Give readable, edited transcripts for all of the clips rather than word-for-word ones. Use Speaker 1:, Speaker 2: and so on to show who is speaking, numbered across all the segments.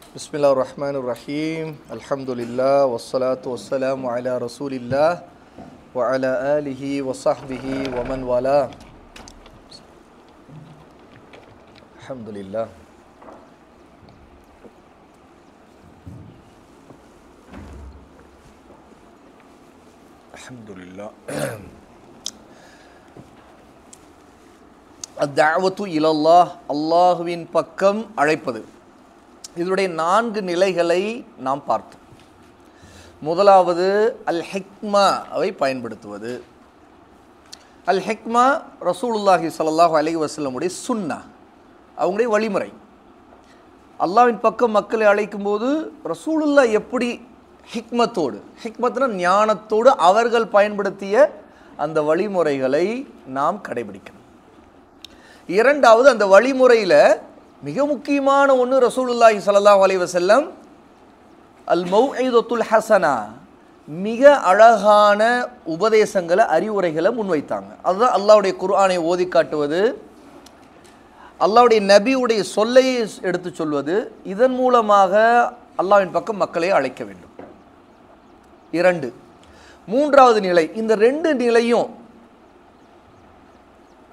Speaker 1: Bismillahirrahmanirrahim. Alhamdulillah wassalatu wassalamu ala Rasulillah wa ala alihi wa sahbihi wa man wala. Alhamdulillah. Alhamdulillah. அத்-தஅவத்து இலல்லாஹ், அல்லாஹ்வின் பக்கம் அழைப்பது. இதனுடைய 4 நிலைகளை நாம் பார்த்தோம். முதலாவது அல் ஹிக்மாவை பயன்படுத்துவது. அல் ஹிக்மா ரசூலுல்லாஹி ஸல்லல்லாஹு அலைஹி வஸல்லம் உடைய சுன்னா, அவங்களுடைய வழிமுறை. அல்லாஹ்வின் பக்கம் மக்களை அழைக்கும்போது ரசூலுல்லாஹ் எப்படி ஹிக்மத்தோடு, ஹிக்மத்னா ஞானத்தோடு அவர்கள் பயன்படுத்திய அந்த வழிமுறைகளை நாம் கடைபிடிக்கணும். இரண்டாவது, அந்த வழிமுறையில் மிக முக்கியமான ஒன்று ரசூலுல்லாஹி ஸல்லல்லாஹு அலைஹி வஸல்லம் அல் மௌஇதத்துல் ஹஸனா, மிக அழகான உபதேசங்களை, அறிவுரைகளை முன்வைத்தாங்க. அதுதான் அல்லாஹ்வுடைய குர்ஆனை ஓதி காட்டுவது, அல்லாஹ்வுடைய நபியுடைய சொல்லை எடுத்து சொல்வது. இதன் மூலமாக அல்லாஹ்வின் பக்கம் மக்களை அழைக்க வேண்டும். 2. மூன்றாவது நிலை, இந்த 2 நிலையும்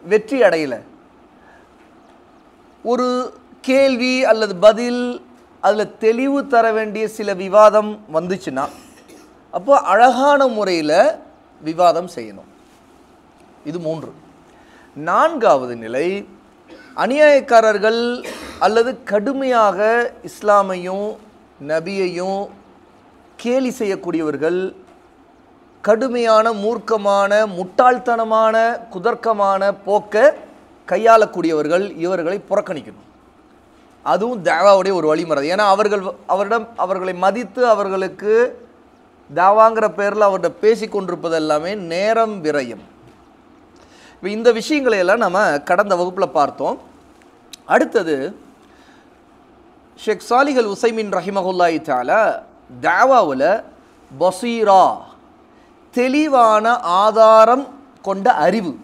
Speaker 1: வெற்றி அடையல, ஒரு கேள்வி அல்லது பதில், அதில் தெளிவு தர வேண்டிய சில விவாதம் வந்துச்சுன்னா அப்போ அழகான முறையில் விவாதம் செய்யணும். இது 3. 4வது நிலை, அநியாயக்காரர்கள் அல்லது கடுமையாக இஸ்லாமையும் நபியையும் கேலி செய்யக்கூடியவர்கள், கடுமையான மூர்க்கமான முட்டாள்தனமான குதர்க்கமான போக்கை கையாளக்கூடியவர்கள், இவர்களை புறக்கணிக்கணும். அதுவும் தாவாவுடைய ஒரு வழிமுறை. ஏன்னா அவர்களை மதித்து அவர்களுக்கு தாவாங்கிற பேரில் அவர்கிட்ட பேசி கொண்டிருப்பது எல்லாமே நேரம் விரயம். இப்போ இந்த விஷயங்களை எல்லாம் நம்ம கடந்த வகுப்பில் பார்த்தோம். அடுத்தது ஷேக் சாலிஹ் அல் உசைமின் ரஹிமஹுல்லாஹி தஆலா தாவாவில் பசீரா, தெளிவான ஆதாரம் கொண்ட அறிவு.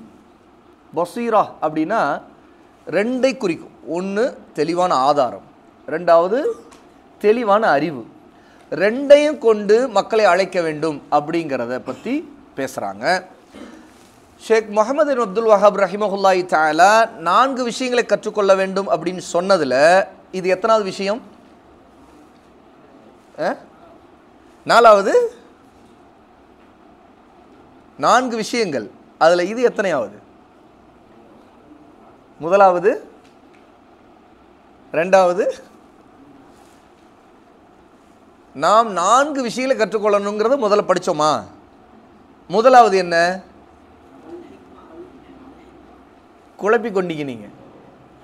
Speaker 1: பசீரா அப்படின்னா 2ஐ குறிக்கும். 1 தெளிவான ஆதாரம், 2வது தெளிவான அறிவு. 2ஐயும் கொண்டு மக்களை அழைக்க வேண்டும் அப்படிங்கிறத பற்றி பேசுகிறாங்க. ஷேக் முஹம்மது பின் அப்துல் வஹாப் ரஹிமஹுல்லாஹி தஆலா 4 விஷயங்களை கற்றுக்கொள்ள வேண்டும் அப்படின்னு சொன்னதில் இது எத்தனாவது விஷயம்? 4வது. 4 விஷயங்கள், அதில் இது எத்தனையாவது? முதலாவது, 2வது. நாம் 4 விஷயங்களை கற்றுக்கொள்ளணுங்கிறத முதல்ல படித்தோமா? முதலாவது என்ன? குழப்பி கொண்டீங்க நீங்கள்.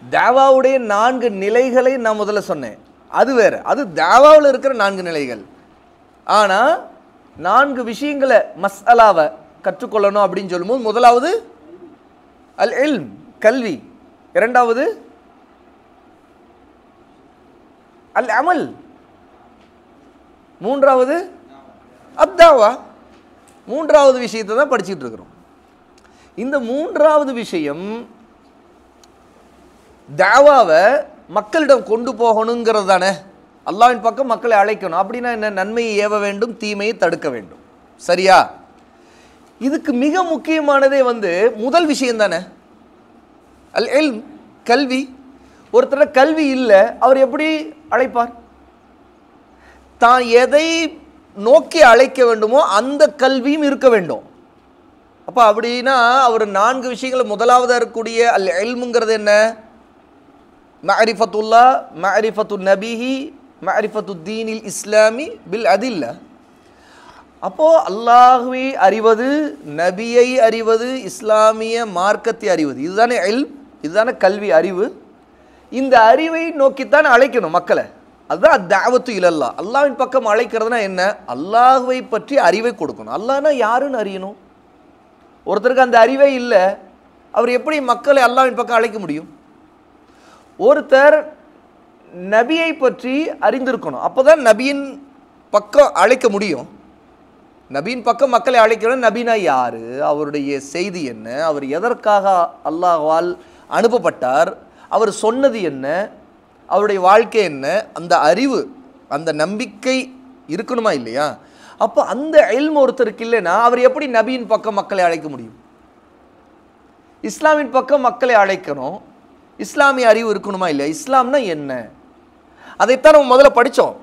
Speaker 1: தாவாவுடைய 4 நிலைகளை நான் முதல்ல சொன்னேன், அது வேறு. அது தாவாவில் இருக்கிற 4 நிலைகள். ஆனால் 4 விஷயங்களை, மஸ்அலாவை கற்றுக்கொள்ளணும் அப்படின்னு சொல்லும்போது முதலாவது அல் இல்ம், கல்வி. 2வது அல் அமல். 3வது அத்தாவா. 3வது விஷயத்தை தான் படிச்சுட்டு இருக்கிறோம். இந்த 3வது விஷயம் தாவாவை மக்களிடம் கொண்டு போகணுங்கிறது தானே. அல்லாஹ்வின் பக்கம் மக்களை அழைக்கணும். அப்படின்னா என்ன? நன்மையை ஏவ வேண்டும், தீமையை தடுக்க வேண்டும். சரியா? இதுக்கு மிக முக்கியமானதே முதல் விஷயம் தானே, அல் இல்ம், கல்வி. ஒருத்தர் கல்வி இல்லை, அவர் எப்படி அழைப்பார்? தான் எதை நோக்கி அழைக்க வேண்டுமோ அந்த கல்வியும் இருக்க வேண்டும். அப்போ அப்படின்னா அவர் 4 விஷயங்கள் முதலாவதாக இருக்கக்கூடிய அல் இல்முங்கிறது என்ன? மஅரிஃபத்துல்லா, மஅரிஃபத்து நபிஹி, மஅரிஃபத்து தீனில் இஸ்லாமி பில் அதில்லா. அப்போது அல்லாஹ்வை அறிவது, நபியை அறிவது, இஸ்லாமிய மார்க்கத்தை அறிவது, இதுதானே இல்ம், இதுதானே கல்வி, அறிவு. இந்த அறிவை நோக்கித்தான் அழைக்கணும் மக்களை. அதுதான் அத்-தஅவத்து இலல்லாஹ். அல்லாஹ்வின் பக்கம் அழைக்கிறதுனா என்ன? அல்லாஹ்வை பற்றி அறிவை கொடுக்கணும். அல்லாஹ்னா யாருன்னு அறியணும். ஒருத்தருக்கு அந்த அறிவே இல்லை, அவர் எப்படி மக்களை அல்லாஹ்வின் பக்கம் அழைக்க முடியும்? ஒருத்தர் நபியை பற்றி அறிந்திருக்கணும், அப்போ தான் நபியின் பக்கம் அழைக்க முடியும். நபியின் பக்கம் மக்களை அழைக்கணும். நபினா யார், அவருடைய செய்தி என்ன, அவர் எதற்காக அல்லாஹ்வால் அனுப்பப்பட்டார், அவர் சொன்னது என்ன, அவருடைய வாழ்க்கை என்ன, அந்த அறிவு அந்த நம்பிக்கை இருக்கணுமா இல்லையா? அப்போ அந்த இல்ம் ஒருத்தருக்கு இல்லைன்னா அவர் எப்படி நபியின் பக்கம் மக்களை அழைக்க முடியும்? இஸ்லாமின் பக்கம் மக்களை அழைக்கணும், இஸ்லாமிய அறிவு இருக்கணுமா இல்லையா? இஸ்லாம்னா என்ன, அதைத்தான் நம்ம முதல்ல படித்தோம்,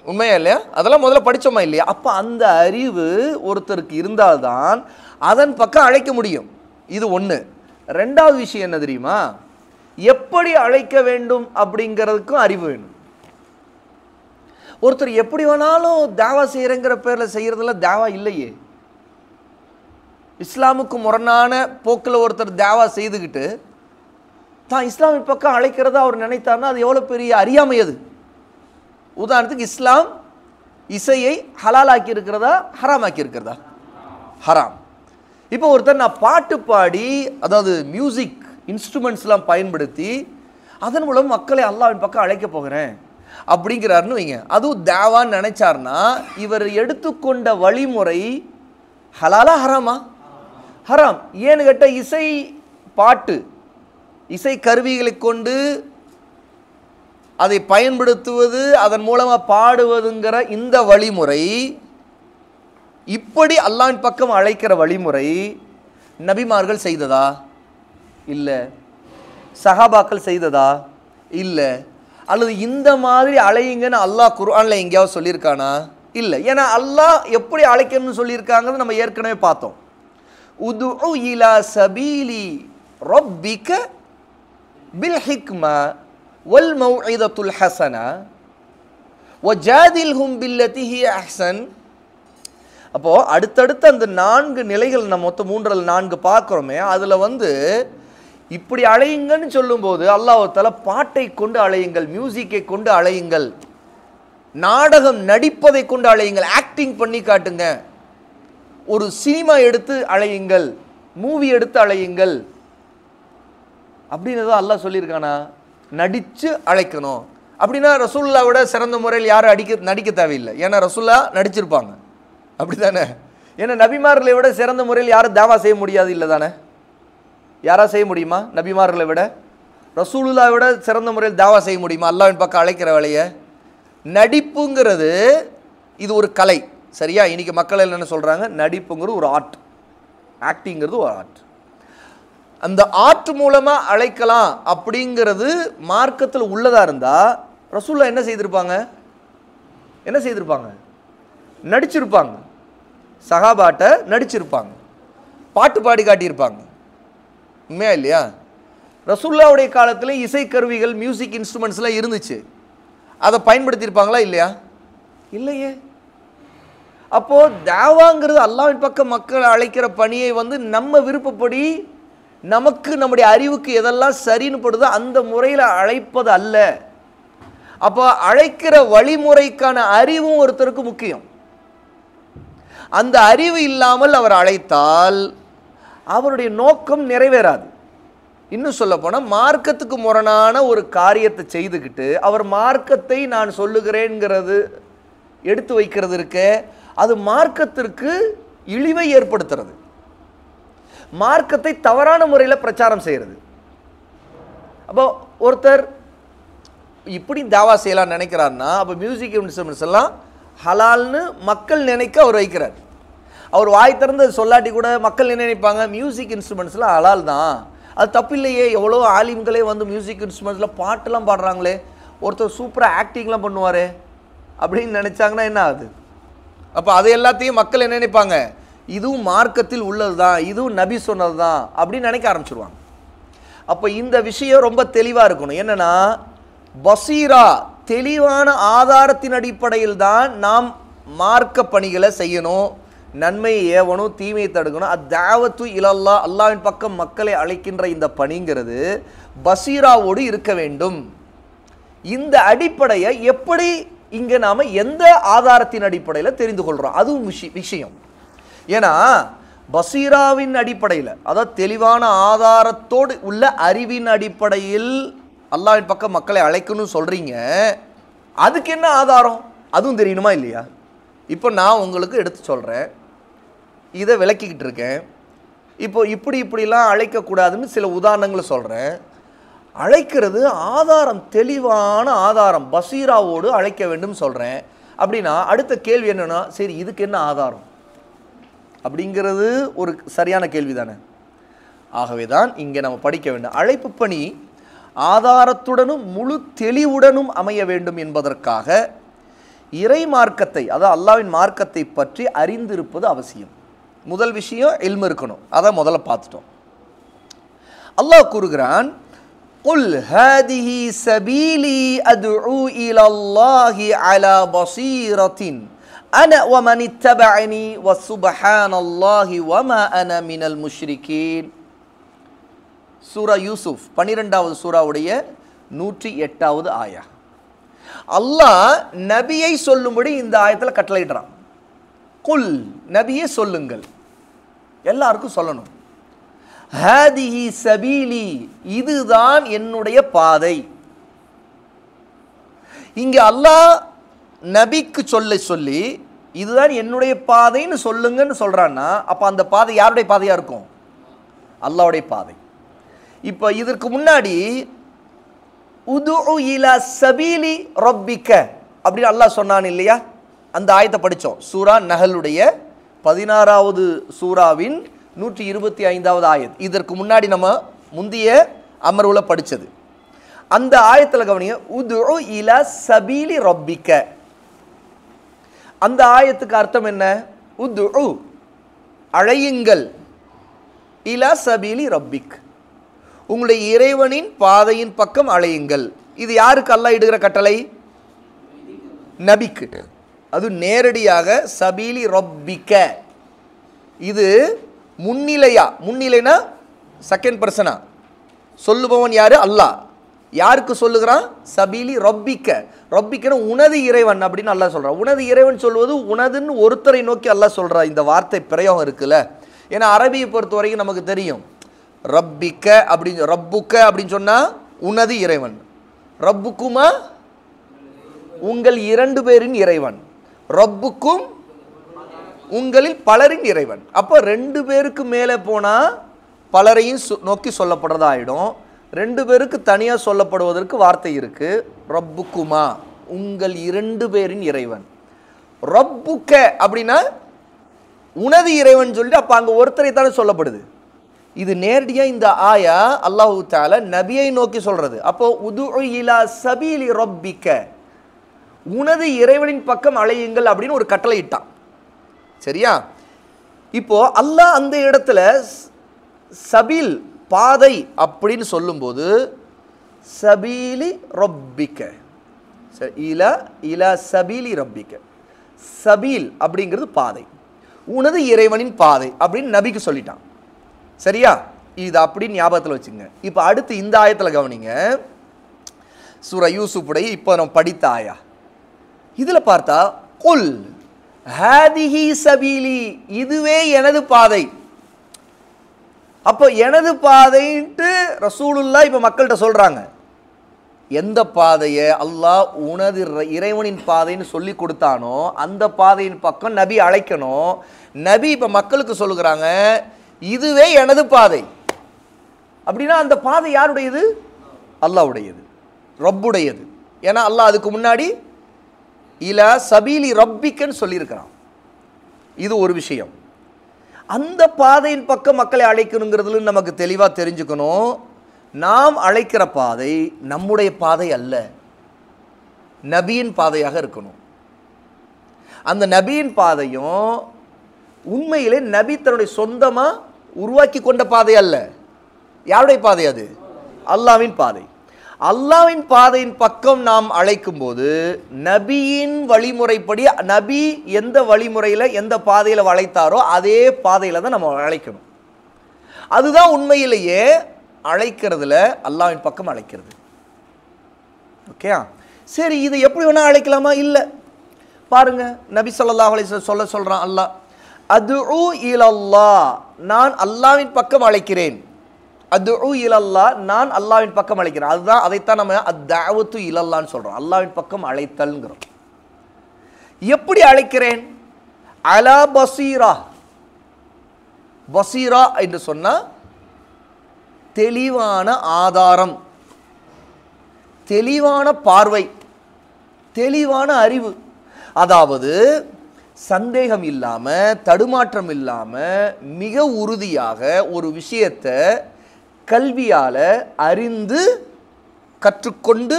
Speaker 1: உண்மையா இல்லையா? அதெல்லாம் முதல்ல படித்தோமா இல்லையா? அப்போ அந்த அறிவு ஒருத்தருக்கு இருந்தால்தான் அதன் பக்கம் அழைக்க முடியும். இது ஒன்று. ரெண்டாவது விஷயம் என்ன தெரியுமா? எப்படி அழைக்க வேண்டும் அப்படிங்கிறதுக்கும் அறிவு வேணும். ஒருத்தர் எப்படி வேணாலும் தாவா செய்கிறங்கிற பேரில் செய்கிறதெல்லாம் தாவா இல்லையே. இஸ்லாமுக்கு முரணான போக்கில் ஒருத்தர் தாவா செய்துக்கிட்டு தான் இஸ்லாமின் பக்கம் அழைக்கிறதா அவர் நினைத்தார்னா அது எவ்வளோ பெரிய அறியாமை அது. உதாரணத்துக்கு இஸ்லாம் இசையை ஹலாலாக்கி இருக்கிறதா ஹராமாக்கி இருக்கிறதா? ஹராம். இப்போ ஒருத்தர் நான் பாட்டு பாடி, அதாவது மியூசிக் இன்ஸ்ட்ருமெண்ட்ஸ்லாம் பயன்படுத்தி அதன் மூலம் மக்களை அல்லாஹ்வின் பக்கம் அழைக்க போகிறேன் அப்படிங்கிறாருன்னு வைங்க. அதுவும் தாவான்னு நினைச்சார்னா இவர் எடுத்துக்கொண்ட வழிமுறை ஹலாலா ஹராமா? ஹராம். ஏன்னு கேட்டால் இசை பாட்டு இசை கருவிகளை கொண்டு அதை பயன்படுத்துவது, அதன் மூலமாக பாடுவதுங்கிற இந்த வழிமுறை, இப்படி அல்லாஹ்வின் பக்கம் அழைக்கிற வழிமுறை நபிமார்கள் செய்ததா? இல்லை. சஹாபாக்கள் செய்ததா? இல்லை. அல்லது இந்த மாதிரி அழையுங்கன்னு அல்லாஹ் குர்ஆனில் எங்கேயாவது சொல்லியிருக்கானா? இல்லை. ஏன்னா அல்லாஹ் எப்படி அழைக்கணும்னு சொல்லியிருக்காங்கன்னு நம்ம ஏற்கனவே பார்த்தோம். உதுஉ இலா சபீலி ரப்பிக பில் ஹிக்மா வல் மௌஇதத்துல் ஹஸனா வஜாதில்ஹும் பில்லதி ஹிய அஹ்ஸன். அப்போ அடுத்தடுத்து அந்த 4 நிலைகள் நம்ம மொத்தம் 3 அல்லது 4 பார்க்குறோமே, அதில் இப்படி அழையுங்கன்னு சொல்லும்போது அல்லாஹ் தஆலா பாட்டை கொண்டு அழையுங்கள், மியூசிக்கை கொண்டு அழையுங்கள், நாடகம் நடிப்பதை கொண்டு அழையுங்கள், ஆக்டிங் பண்ணி காட்டுங்க, ஒரு சினிமா எடுத்து அழையுங்கள், மூவி எடுத்து அழையுங்கள் அப்படின்னு தான் அல்லாஹ் சொல்லியிருக்கானா? நடித்து அழைக்கணும். அப்படின்னா ரசூலுல்லாஹ் விட சிறந்த முறையில் யாரும் நடிக்க தேவையில்லை. ஏன்னா ரசூலுல்லா நடிச்சிருப்பாங்க, அப்படி தானே? ஏன்னா நபிமார்களை விட சிறந்த முறையில் யாரும் தாவா செய்ய முடியாது, இல்லை தானே? யாரா செய்ய முடியுமா? நபிமார்களை விட ரசூலுல்லாஹ் விட சிறந்த முறையில் தாவா செய்ய முடியுமா? அல்லாஹ்வின் பக்கம் அழைக்கிற வேலையை. நடிப்புங்கிறது இது ஒரு கலை, சரியா? இன்னைக்கு மக்கள் என்ன சொல்கிறாங்க? நடிப்புங்கிறது ஒரு ஆர்ட், ஆக்டிங்கிறது ஒரு ஆர்ட். அந்த ஆர்ட் மூலமாக அழைக்கலாம் அப்படிங்கிறது மார்க்கத்தில் உள்ளதாக இருந்தால் ரசூலுல்லாஹ் என்ன செய்திருப்பாங்க? நடிச்சிருப்பாங்க. சஹாபாட்ட நடிச்சிருப்பாங்க, பாட்டு பாடி காட்டியிருப்பாங்க, உண்மையா இல்லையா? ரசூலுல்லாஹ்வுடைய காலத்தில் இசைக்கருவிகள் மியூசிக் இன்ஸ்ட்ருமெண்ட்ஸ்லாம் இருந்துச்சு, அதை பயன்படுத்தியிருப்பாங்களா இல்லையா? இல்லையே. அப்போது தாவாங்கிறது அல்லாஹ்வின் பக்கம் மக்கள் அழைக்கிற பணியை நம்ம விருப்பப்படி நமக்கு நம்முடைய அறிவுக்கு எதெல்லாம் சரின்னு படுதோ அந்த முறையில் அழைப்பது அல்ல. அப்போ அழைக்கிற வழிமுறைக்கான அறிவும் ஒருத்தருக்கு முக்கியம். அந்த அறிவு இல்லாமல் அவர் அழைத்தால் அவருடைய நோக்கம் நிறைவேறாது. இன்னும் சொல்ல போனால் மார்க்கத்துக்கு முரணான ஒரு காரியத்தை செய்துக்கிட்டு அவர் மார்க்கத்தை நான் சொல்லுகிறேன்கிறது எடுத்து வைக்கிறது இருக்க, அது மார்க்கத்திற்கு இழிவை ஏற்படுத்துறது, மார்க்கத்தை தவறான முறையில் பிரச்சாரம் செய்கிறது. அப்போ ஒருத்தர் இப்படி தாவா செய்யலாம் நினைக்கிறாருன்னா அப்போ மியூசிக் இன்ஸ்ட்ருமெண்ட்ஸ் எல்லாம் ஹலால்னு மக்கள் நினைக்க அவர் வைக்கிறார். அவர் வாய் திறந்து சொல்லாட்டி கூட மக்கள் என்ன நினைப்பாங்க? மியூசிக் இன்ஸ்ட்ருமெண்ட்ஸ்லாம் ஹலால் தான், அது தப்பு இல்லையே, எவ்வளோ ஆலிம்களே மியூசிக் இன்ஸ்ட்ருமெண்ட்ஸில் பாட்டெல்லாம் பாடுறாங்களே, ஒருத்தர் சூப்பராக ஆக்டிங்லாம் பண்ணுவார் அப்படின்னு நினச்சாங்கன்னா என்ன ஆகுது? அப்போ அதை எல்லாத்தையும் மக்கள் என்ன நினைப்பாங்க? இதுவும் மார்க்கத்தில் உள்ளது தான், இதுவும் நபி சொன்னது தான் அப்படின்னு நினைக்க ஆரம்பிச்சிருவாங்க. அப்போ இந்த விஷயம் ரொம்ப தெளிவாக இருக்கணும். என்னென்னா பசீரா, தெளிவான ஆதாரத்தின் அடிப்படையில் தான் நாம் மார்க்க பணிகளை செய்யணும், நன்மையை ஏவணும், தீமையை தடுக்கணும். அத்தாவத்து இலல்லா, அல்லாஹ்வின் பக்கம் மக்களை அழைக்கின்ற இந்த பணிங்கிறது பசீராவோடு இருக்க வேண்டும். இந்த அடிப்படையை எப்படி இங்கே நாம் எந்த ஆதாரத்தின் அடிப்படையில் தெரிந்து கொள்கிறோம்? அதுவும் விஷயம். ஏன்னா பசீராவின் அடிப்படையில், அதாவது தெளிவான ஆதாரத்தோடு உள்ள அறிவின் அடிப்படையில் அல்லாஹ்வின் பக்கம் மக்களை அழைக்கணும்னு சொல்கிறீங்க, அதுக்கு என்ன ஆதாரம்? அதுவும் தெரியணுமா இல்லையா? இப்போ நான் உங்களுக்கு எடுத்து சொல்கிறேன், இதை விளக்கிக்கிட்டு இருக்கேன். இப்போ இப்படிலாம் அழைக்கக்கூடாதுன்னு சில உதாரணங்களை சொல்கிறேன். அழைக்கிறது ஆதாரம், தெளிவான ஆதாரம், பசீராவோடு அழைக்க வேண்டும் சொல்கிறேன் அப்படின்னா அடுத்த கேள்வி என்னன்னா, சரி இதுக்கு என்ன ஆதாரம் அப்படிங்கிறது ஒரு சரியான கேள்வி தானே. ஆகவே தான் இங்கே நம்ம படிக்க வேண்டும், அழைப்பு பணி ஆதாரத்துடனும் முழு தெளிவுடனும் அமைய வேண்டும் என்பதற்காக இறை மார்க்கத்தை, அதாவது அல்லாஹ்வின் மார்க்கத்தை பற்றி அறிந்திருப்பது அவசியம். முதல் விஷயம் இல்மு இருக்கணும், அதை முதல்ல பார்த்துட்டோம். அல்லாஹ் கூறுகிறான், قُلْ هَذِهِ سَبِيلِي أَدْعُو إِلَى اللَّهِ عَلَى بَصِيرَةٍ أَنَا وَمَنِ اتَّبَعَنِي وَسُبْحَانَ اللَّهِ وَمَا أَنَا مِنَ الْمُشْرِكِينَ. சூரா யூசுப் 12வது சூராவுடைய 108வது ஆயா. அல்லாஹ் நபியை சொல்லும்படி இந்த ஆயத்தில் கட்டளையிடுறான். குல், நபியே சொல்லுங்கள், எல்லாருக்கும் சொல்லணும். ஹாதிஹி சபீலி, இதுதான் என்னுடைய பாதை. இங்க அல்லாஹ் நபிக்கு சொல்லி இதுதான் என்னுடைய பாதைன்னு சொல்லுங்கன்னு சொல்றான்னா, அப்ப அந்த பாதை யாருடைய பாதையா இருக்கும்? அல்லாஹ்வுடைய பாதை. இப்போ இதற்கு முன்னாடி உதுஉ இலா சபீலி ரப்பிக்க அப்படின்னு அல்லாஹ் சொன்னான் இல்லையா? அந்த ஆயத்தை படித்தோம். சூரா நஹலுடைய 16வது சூராவின் 125வது ஆயத். இதற்கு முன்னாடி நம்ம முந்தைய அமர்வுல படித்தது. அந்த ஆயத்தில் கவனிங்க, உதுஉ இலா சபீலி ரப்பிக்க. அந்த ஆயத்துக்கு அர்த்தம் என்ன? உதுஉ, அழையுங்கள், இலா சபீலி ரப்பிக், உங்களுடைய இறைவனின் பாதையின் பக்கம் அழையுங்கள். இது யாருக்கு அல்லாஹ் இடுகிற கட்டளை? நபிக்கு. அது நேரடியாக சபீலி ரப்பிக்க. இது முன்னிலையா? முன்னிலைனா செகண்ட் பர்சனா? சொல்லுபவன் யாரு? அல்லாஹ். யாருக்கு சொல்லுகிறான்? சபீலி ரப்பிக்க. ரப்பிக்கன உனது இறைவன் அப்படின்னு அல்லாஹ் சொல்றான். உனது இறைவன் சொல்வது உனதுன்னு ஒருத்தரை நோக்கி அல்லாஹ் சொல்றா. இந்த வார்த்தை பிரயோகம் இருக்குல்ல, ஏன்னா அரபியை பொறுத்த வரைக்கும் நமக்கு தெரியும், ரப்பிக்க அப்படின்னு, ரப்புக்க அப்படின்னு சொன்னா உனது இறைவன், ரப்புக்குமா உங்கள் 2 பேரின் இறைவன், ரப்புக்கும் உங்களில் பலரின் இறைவன். அப்போ 2 பேருக்கு மேலே போனால் பலரையும் நோக்கி சொல்லப்படுறதா ஆகிடும். 2 பேருக்கு தனியாக சொல்லப்படுவதற்கு வார்த்தை இருக்கு, ரப்புக்குமா உங்கள் 2 பேரின் இறைவன். ரப்புக்க அப்படின்னா உனது இறைவன் சொல்லிட்டு அப்போ அங்கே ஒருத்தரை தானே சொல்லப்படுது. இது நேரடியாக இந்த ஆயா அல்லாஹு தஆலா நபியை நோக்கி சொல்றது. அப்போ உதுஉ இலா சபீலி ரப்பிக்க, உனது இறைவனின் பக்கம் அழையுங்கள் அப்படின்னு ஒரு கட்டளை இட்டான். சரியா? இப்போ அல்லாஹ் அந்த இடத்துல சபீல், பாதை அப்படின்னு சொல்லும்போது சபீலி ரப்பிக்க, இலா இலா சபீலி ரப்பிக்க, சபீல் அப்படிங்கிறது பாதை, உனது இறைவனின் பாதை அப்படின்னு நபிக்கு சொல்லிட்டான். சரியா? இது அப்படின்னு ஞாபகத்தில் வச்சுங்க. இப்போ அடுத்து இந்த ஆயத்தில் கவனிங்க, சூரா யூசுஃபுடைய இப்போ நம்ம படித்த ஆயா. இதில் பார்த்தா குல் ஹாதிஹி சபீலி, இதுவே எனது பாதை. அப்போ எனது பாதைன்ட்டு ரசூலுல்லாஹ் இப்போ மக்கள்கிட்ட சொல்கிறாங்க. எந்த பாதையை அல்லாஹ் உனது இறைவனின் பாதைன்னு சொல்லி கொடுத்தானோ அந்த பாதையின் பக்கம் நபி அழைக்கணும். நபி இப்போ மக்களுக்கு சொல்லுகிறாங்க, இதுவே எனது பாதை. அப்படின்னா அந்த பாதை யாருடையது? அல்லாஹ்வுடையது, ரப்புடையது. ஏன்னா அல்லாஹ் அதுக்கு முன்னாடி இலா சபீலி ரப்பிக்கன்னு சொல்லியிருக்கிறான். இது ஒரு விஷயம். அந்த பாதையின் பக்கம் மக்களை அழைக்கணுங்கிறதுல நமக்கு தெளிவாக தெரிஞ்சுக்கணும். நாம் அழைக்கிற பாதை நம்முடைய பாதை அல்ல, நபியின் பாதையாக இருக்கணும். அந்த நபியின் பாதையும் உண்மையிலே நபி தன்னுடைய சொந்தமாக உருவாக்கி கொண்ட பாதை அல்ல. யாருடைய பாதை அது? அல்லாஹ்வின் பாதை. அல்லாஹ்வின் பாதையின் பக்கம் நாம் அழைக்கும் போது நபியின் வழிமுறைப்படி, நபி எந்த வழிமுறையில் எந்த பாதையில் அழைத்தாரோ அதே பாதையில் தான் நம்ம அழைக்கணும். அதுதான் உண்மையிலேயே அழைக்கிறதுல அல்லாஹ்வின் பக்கம் அழைக்கிறது. ஓகே, சரி, இதை எப்படி வேணா அழைக்கலாமா? இல்லை. பாருங்க, நபி ஸல்லல்லாஹு அலைஹி வஸல்லம் சொல்றான், அல்லாஹ் அதுஉ இலல்லாஹ், நான் அல்லாஹ்வின் பக்கம் அழைக்கிறேன். அதுஉ இலல்லாஹ், நான் அல்லாஹ்வின் பக்கம் அழைக்கிறேன். அதுதான், அதைத்தான் நம்ம அத்தஅவத்து இலல்லாஹ்னு சொல்றோம், அல்லாஹ்வின் பக்கம் அழைத்தல்ங்கிறோம். எப்படி அழைக்கிறேன்? அலா பசீரா. பசீரா என்று சொன்னா தெளிவான ஆதாரம், தெளிவான பார்வை, தெளிவான அறிவு. அதாவது சந்தேகம் இல்லாம, தடுமாற்றம் இல்லாம மிக உறுதியாக ஒரு விஷயத்தை கல்வியால அறிந்து கற்றுக்கொண்டு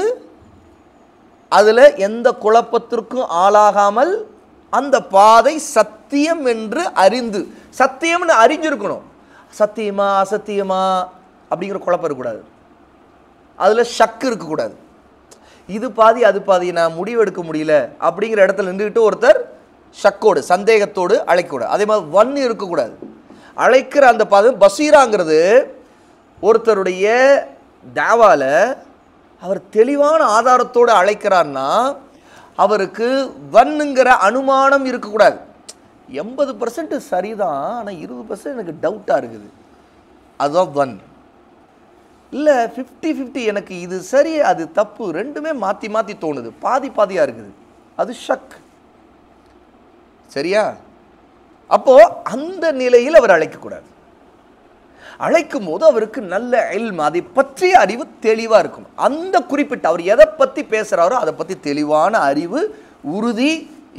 Speaker 1: அதில் எந்த குழப்பத்திற்கும் ஆளாகாமல் அந்த பாதை சத்தியம் என்று அறிந்து, சத்தியம்னு அறிஞ்சிருக்கணும். சத்தியமா அசத்தியமா அப்படிங்கிற குழப்பம் இருக்கக்கூடாது, அதில் ஷக்கு இருக்கக்கூடாது. இது பாதி அது பாதி, நான் முடிவெடுக்க முடியல அப்படிங்கிற இடத்துல நின்றுக்கிட்டு ஒருத்தர் ஷக்கோடு சந்தேகத்தோடு அழைக்கக்கூடாது. அதே மாதிரி வன்னு இருக்கக்கூடாது. அழைக்கிற அந்த பாதை பசீராங்கிறது ஒருத்தருடைய தாவால அவர் தெளிவான ஆதாரத்தோடு அழைக்கிறார்னா அவருக்கு வன்னுங்கிற அனுமானம் இருக்கக்கூடாது. 80% சரிதான், ஆனால் 20% எனக்கு டவுட்டாக இருக்குது, அதுதான் வன். இல்லை 50-50 எனக்கு இது சரி அது தப்பு, ரெண்டுமே மாற்றி மாற்றி தோணுது, பாதி பாதியாக இருக்குது, அது ஷக். சரியா? அப்போது அந்த நிலையில் அவர் அழைக்கக்கூடாது. அழைக்கும் போது அவருக்கு நல்ல இல்ம், அதை பற்றிய அறிவு தெளிவாக இருக்கணும். அந்த குறிப்பிட்ட அவர் எதை பற்றி பேசுகிறாரோ அதை பற்றி தெளிவான அறிவு, உறுதி,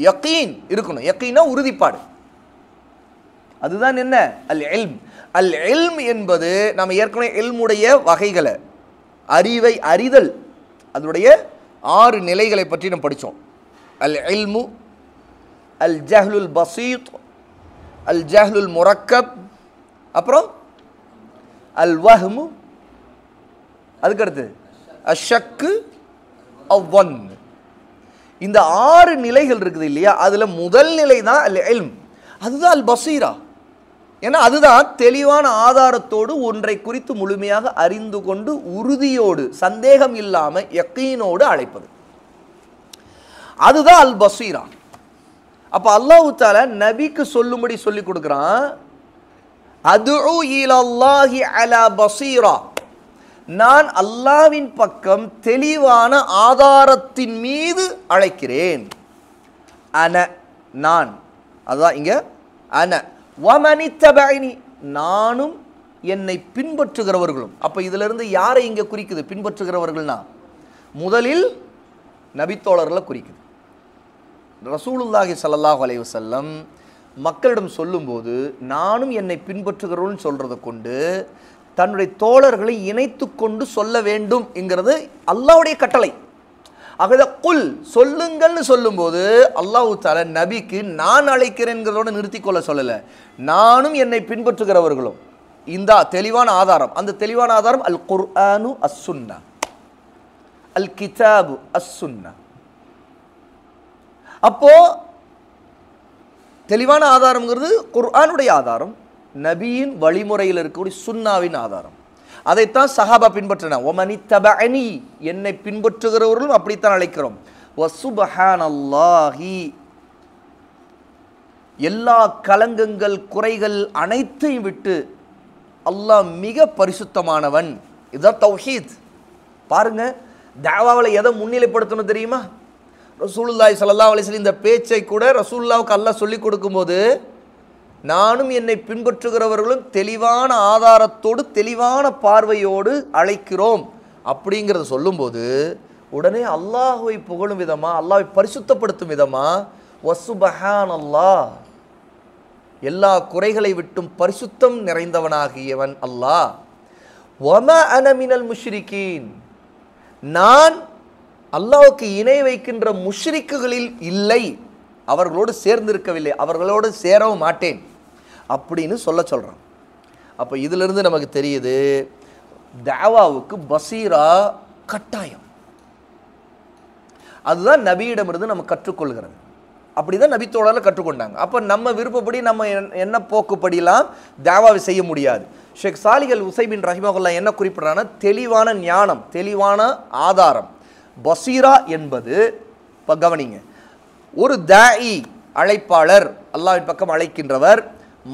Speaker 1: யக்கீன் இருக்கணும். யக்கீனா உறுதிப்பாடு. அதுதான் என்ன அல் இல்ம். அல் இல்ம் என்பது நம்ம ஏற்கனவே இல்முடைய வகைகளை, அறிவை அறிதல், அதனுடைய 6 நிலைகளை பற்றி நம்ம படித்தோம். அல் இல்மு, அல் ஜஹ்லுல் பசீத், அல் ஜஹ்லுல் முரக்கப், அப்புறம் அல் வஹ்மு, அதுக்கடுத்து அஷக்கு, அவ்வன். இந்த 6 நிலைகள் இருக்குது இல்லையா, அதில் முதல் நிலை தான் அல் இல்ம், அதுதான் அல் பசீரா. ஏன்னா அதுதான் தெளிவான ஆதாரத்தோடு ஒன்றை குறித்து முழுமையாக அறிந்து கொண்டு உறுதியோடு சந்தேகம் இல்லாமல் யக்கீனோடு அழைப்பது, அதுதான் அல் பசீரா. அப்போ அல்லாஹ் தஆலா நபிக்கு சொல்லும்படி சொல்லி கொடுக்குறான், அதுஉ இலல்லாஹி அலா பசீரா, நான் அல்லாஹ்வின் பக்கம் தெளிவான ஆதாரத்தின் மீது அழைக்கிறேன். அன, நான், அதுதான் இங்க அன, வமனித்தபஅனி, நானும் என்னை பின்பற்றுகிறவர்களும். அப்போ இதிலிருந்து யாரை இங்கே குறிக்குது? பின்பற்றுகிறவர்கள்னா முதலில் நபித்தோழர்களை குறிக்குது. ரசூலுல்லாஹி ஸல்லல்லாஹு அலைஹி வஸல்லம் மக்களிடம் சொல்லும்போது நானும் என்னை பின்பற்றுகிறவர்கள் சொல்கிறத கொண்டு தன்னுடைய தோழர்களை இணைத்து கொண்டு சொல்ல வேண்டும் என்கிறது அல்லாஹ்வுடைய கட்டளை. ஆகவே குல், சொல்லுங்கள்னு சொல்லும்போது அல்லாஹ் தஆலா நபிக்கு நான் அழைக்கிறேன்கிறதோட நிறுத்திக்கொள்ள சொல்லலை, நானும் என்னை பின்பற்றுகிறவர்களும். இந்த தெளிவான ஆதாரம், அந்த தெளிவான ஆதாரம் அல் குர்ஆனு அஸ் சுன்னா, அல் கிதாபு அஸ் சுன்னா. அப்போ தெளிவான ஆதாரம்ங்கிறது குர்ஆனுடைய ஆதாரம், நபியின் வழிமுறையில் இருக்கக்கூடிய சுன்னாவின் ஆதாரம். அதைத்தான் சஹாபா பின்பற்றினார். ஒமனித்தபஅனி, என்னை பின்பற்றுகிறவர்களும் அப்படித்தான் அழைக்கிறோம். வசுபஹானல்லாஹி, எல்லா கலங்கங்கள் குறைகள் அனைத்தையும் விட்டு அல்லாஹ் மிக பரிசுத்தமானவன். இதுதான் தௌஹீத். பாருங்க, தாவாவில் எதை முன்னிலைப்படுத்தணும் தெரியுமா? ரசூலுல்லாஹி ஸல்லல்லாஹு அலைஹி வஸல்லம் இந்த பேச்சை கூட ரசூலுல்லாஹ்வுக்கு அல்லாஹ் சொல்லிக் கொடுக்கும்போது நானும் என்னை பின்பற்றுகிறவர்களும் தெளிவான ஆதாரத்தோடு தெளிவான பார்வையோடு அழைக்கிறோம் அப்படிங்கிறத சொல்லும்போது உடனே அல்லாஹ்வை புகழும் விதமா, அல்லாஹ்வை பரிசுத்தப்படுத்தும் விதமா வசுபஹானல்லாஹ், எல்லா குறைகளை விட்டும் பரிசுத்தம் நிறைந்தவனாகியவன் அல்லாஹ். வமா அன மினல் முஷ்ரிகீன், நான் அல்லாஹ்வுக்கு இணை வைக்கின்ற முஷ்ரிக்குகளில் இல்லை, அவர்களோடு சேர்ந்திருக்கவில்லை, அவர்களோடு சேரவும் மாட்டேன் அப்படின்னு சொல்கிறான். அப்போ இதிலிருந்து நமக்கு தெரியுது தாவாவுக்கு பசீரா கட்டாயம். அதுதான் நபியிடமிருந்து நம்ம கற்றுக்கொள்கிறது. அப்படிதான் நபித்தோழர்கள் கற்றுக்கொண்டாங்க. அப்போ நம்ம விருப்பப்படி நம்ம என்ன போக்குப்படியெல்லாம் தாவாவை செய்ய முடியாது. ஷேக் சாலிஹ் அல் உஸைமின் ரஹிமஹுல்லாஹ் என்ன குறிப்பிட்றாங்கன்னா, தெளிவான ஞானம், தெளிவான ஆதாரம். பசீரா என்பது, இப்போ கவனிங்க, ஒரு தாயி, அழைப்பாளர், அல்லாஹ்வின் பக்கம் அழைக்கின்றவர்,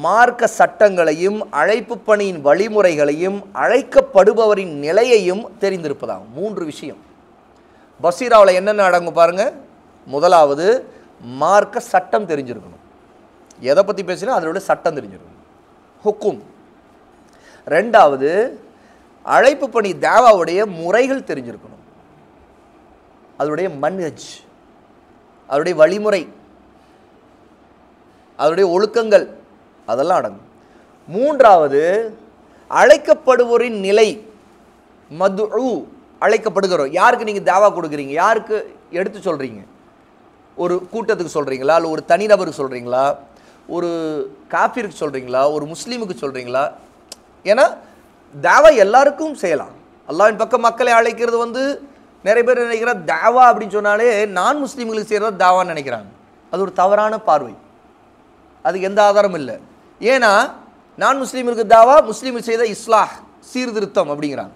Speaker 1: மார்க்க சட்டங்களையும் அழைப்பு பணியின் வழிமுறைகளையும் அழைக்கப்படுபவரின் நிலையையும் தெரிந்திருப்பதாகும். 3 விஷயம் பசீராவில் என்னென்ன அடங்கும் பாருங்க. முதலாவது, மார்க்க சட்டம் தெரிஞ்சிருக்கணும். எதை பற்றி பேசினா அதோட சட்டம் தெரிஞ்சிருக்கணும், ஹுக்கும். 2வது, அழைப்பு பணி தாவாவுடைய முறைகள் தெரிஞ்சிருக்கணும். அதனுடைய மன்ஹஜ், அதனுடைய வழிமுறை, அதனுடைய ஒழுக்கங்கள் அதெல்லாம் அடங்கும். மூன்றாவது அழைக்கப்படுவோரின் நிலை, மதுஉ அழைக்கப்படுகிறோம். யாருக்கு நீங்கள் தாவா கொடுக்குறீங்க, யாருக்கு எடுத்து சொல்கிறீங்க? ஒரு கூட்டத்துக்கு சொல்கிறீங்களா, இல்லை ஒரு தனிநபருக்கு சொல்கிறீங்களா, ஒரு காஃபிருக்கு சொல்கிறீங்களா, ஒரு முஸ்லீமுக்கு சொல்கிறீங்களா? ஏன்னா தாவா எல்லாருக்கும் செய்யலாம். அல்லாஹ்வின் பக்கம் மக்களை அழைக்கிறது வந்து நிறைய பேர் நினைக்கிற தாவா அப்படின்னு சொன்னாலே நான் முஸ்லீம்களுக்கு செய்கிறதா தாவான்னு நினைக்கிறாங்க. அது ஒரு தவறான பார்வை, அதுக்கு எந்த ஆதாரமும் இல்லை. ஏன்னா நான் முஸ்லீம்களுக்கு தாவா, முஸ்லீம்கள் செய்த இஸ்லாஹ் சீர்திருத்தம் அப்படிங்கிறாங்க.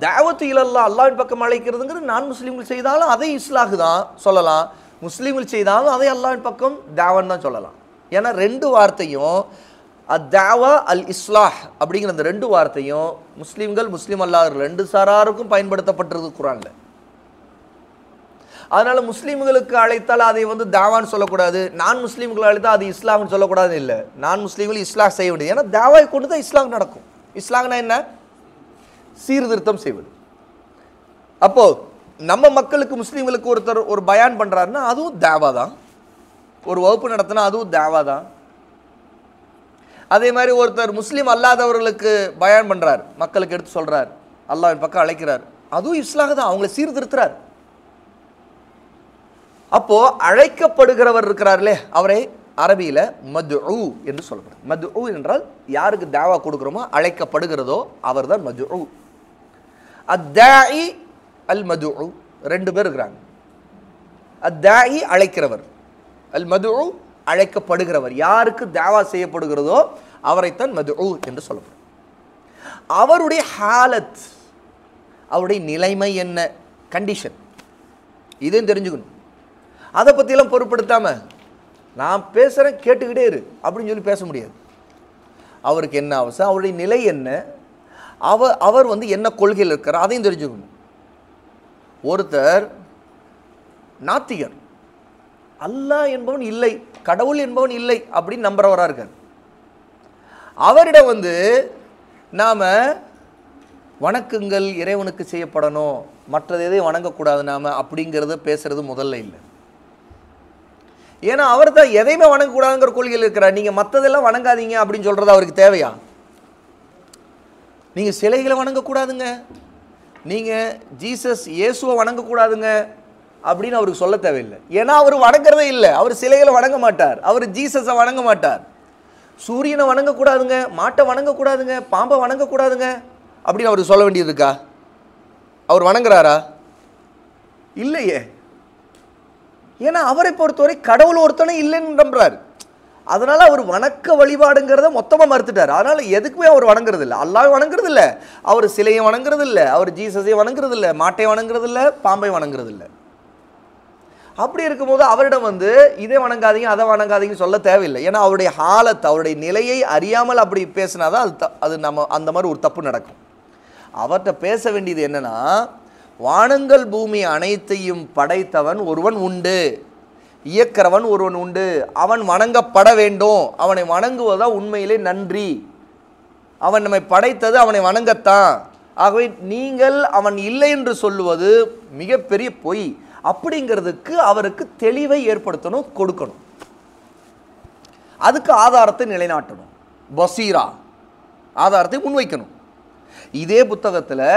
Speaker 1: தாவத்து இலல்லாஹ் அல்லாஹ்வின் பக்கம் அழைக்கிறதுங்கிறது நான் முஸ்லீம்கள் செய்தாலும் அதை இஸ்லாஹ் தான் சொல்லலாம், முஸ்லீம்கள் செய்தாலும் அதை அல்லாஹ்வின் பக்கம் தாவான்னு தான் சொல்லலாம். ஏன்னா ரெண்டு வார்த்தையும் அத்தாவா அல் இஸ்லாஹ் அப்படிங்கிற அந்த ரெண்டு வார்த்தையும் முஸ்லீம்கள் முஸ்லீம் அல்லாத ரெண்டு சாராருக்கும் பயன்படுத்தப்பட்டிருக்கு குர்ஆன்ல. அதனால முஸ்லீம்களுக்கு அழைத்தால் அதை வந்து தாவான்னு சொல்லக்கூடாது, நான் முஸ்லீம்களை அழைத்தால் அது இஸ்லாம்னு சொல்லக்கூடாது. இல்லை, நான் முஸ்லீம்கள் இஸ்லாஹ் செய்ய வேண்டியது. ஏன்னா தாவாவை கொண்டு தான் இஸ்லாம் நடக்கும். இஸ்லாம்னா என்ன? சீர்திருத்தம் செய்வது. அப்போ நம்ம மக்களுக்கு முஸ்லீம்களுக்கு ஒருத்தர் ஒரு பயான் பண்றாருன்னா அதுவும் தாவா தான். ஒரு வகுப்பு நடத்தினா அதுவும் தாவா தான். அதே மாதிரி ஒருத்தர் முஸ்லீம் அல்லாதவர்களுக்கு பயான் பண்றார், மக்களுக்கு எடுத்து சொல்றார், அல்லாஹ்வின் பக்கம் அழைக்கிறார், அதுவும் இஸ்லாஹ் தான், அவங்களை சீர்திருத்துறார். அப்போ அழைக்கப்படுகிறவர் இருக்கிறார்களே அவரை அரபியில மதுஉ என்று சொல்லப்படுது. மதுஉ என்றால் யாருக்கு தாவா கொடுக்கிறோமோ அழைக்கப்படுகிறதோ அவர்தான் மதுஉ. அத்தாஇ அல் மதுஉ ரெண்டு பேர் இருக்கிறாங்க. அத்தாஇ அழைக்கிறவர், அல் மதுஉ அழைக்கப்படுகிறவர். யாருக்கு தாவா செய்யப்படுகிறதோ அவரைத்தான் மதுஉ என்று சொல்லப்படும். அவருடைய ஹாலத், அவருடைய நிலைமை என்ன, கண்டிஷன், இதையும் தெரிஞ்சுக்கணும். அதை பற்றியெல்லாம் பொருட்படுத்தாம நான் பேசுகிறேன் கேட்டுக்கிட்டே இரு அப்படின்னு சொல்லி பேச முடியாது. அவருக்கு என்ன அவசியம், அவருடைய நிலை என்ன, அவர் வந்து என்ன கொள்கையில் இருக்கிறார் அதையும் தெரிஞ்சுக்கணும். ஒருத்தர் நாத்திகர், அல்லாஹ் என்பவன் இல்லை, கடவுள் என்பவன் இல்லை அப்படின்னு நம்புறவராக இருக்கார். அவரிடம் வந்து நாம் வணக்கங்கள் இறைவனுக்கு செய்யப்படணும், மற்றது எதையும் வணங்கக்கூடாது நாம் அப்படிங்கிறத பேசுறது முதல்ல இல்லை. ஏன்னா அவர் தான் எதையுமே வணங்கக்கூடாதுங்கிற கொள்கையில் இருக்கிறார். நீங்கள் மற்றதெல்லாம் வணங்காதீங்க அப்படின்னு சொல்கிறது அவருக்கு தேவையா? நீங்கள் சிலைகளை வணங்கக்கூடாதுங்க, நீங்கள் ஜீசஸ் இயேசுவை வணங்கக்கூடாதுங்க அப்படின்னு அவருக்கு சொல்ல தேவையில்லை. ஏன்னா அவர் வணங்குறதே இல்லை, அவர் சிலைகளை வணங்க மாட்டார், அவர் ஜீசஸை வணங்க மாட்டார். சூரியனை வணங்கக்கூடாதுங்க, மாட்டை வணங்கக்கூடாதுங்க, பாம்பை வணங்கக்கூடாதுங்க அப்படின்னு அவருக்கு சொல்ல வேண்டியது இருக்கா? அவர் வணங்குறாரா? இல்லையே. ஏன்னா அவரை பொறுத்தவரை கடவுள் ஒருத்தனை இல்லைன்னு நம்புறாரு. அதனால அவர் வணக்க வழிபாடுங்கிறத மொத்தமாக மறுத்துட்டார். அதனால எதுக்குமே அவர் வணங்குறது இல்லை, அல்லாஹ் வணங்குறது இல்லை, அவர் சிலையை வணங்குறது இல்லை, அவர் ஜீசஸை வணங்குறது இல்லை, மாட்டை வணங்குறது இல்லை, பாம்பை வணங்குறது இல்லை. அப்படி இருக்கும்போது அவரிடம் வந்து இதை வணங்காதீங்க அதை வணங்காதீங்க சொல்ல தேவையில்லை. ஏன்னா அவருடைய ஹாலத், அவருடைய நிலையை அறியாமல் அப்படி பேசினாதான் அது நம்ம அந்த மாதிரி ஒரு தப்பு நடக்கும். அவர்கிட்ட பேச வேண்டியது என்னன்னா, வானங்கள் பூமி அனைத்தையும் படைத்தவன் ஒருவன் உண்டு, இயக்கிறவன் ஒருவன் உண்டு, அவன் வணங்கப்பட வேண்டும், அவனை வணங்குவதுதான் உண்மையிலே நன்றி, அவன் நம்மை படைத்தது அவனை வணங்கத்தான். ஆகவே நீங்கள் அவன் இல்லை என்று சொல்லுவது மிகப்பெரிய பொய். அப்படிங்கிறதுக்கு அவருக்கு தெளிவை ஏற்படுத்தணும், கொடுக்கணும். அதுக்கு ஆதாரத்தை நிலைநாட்டணும், பசீரா ஆதாரத்தை முன்வைக்கணும். இதே புத்தகத்தில்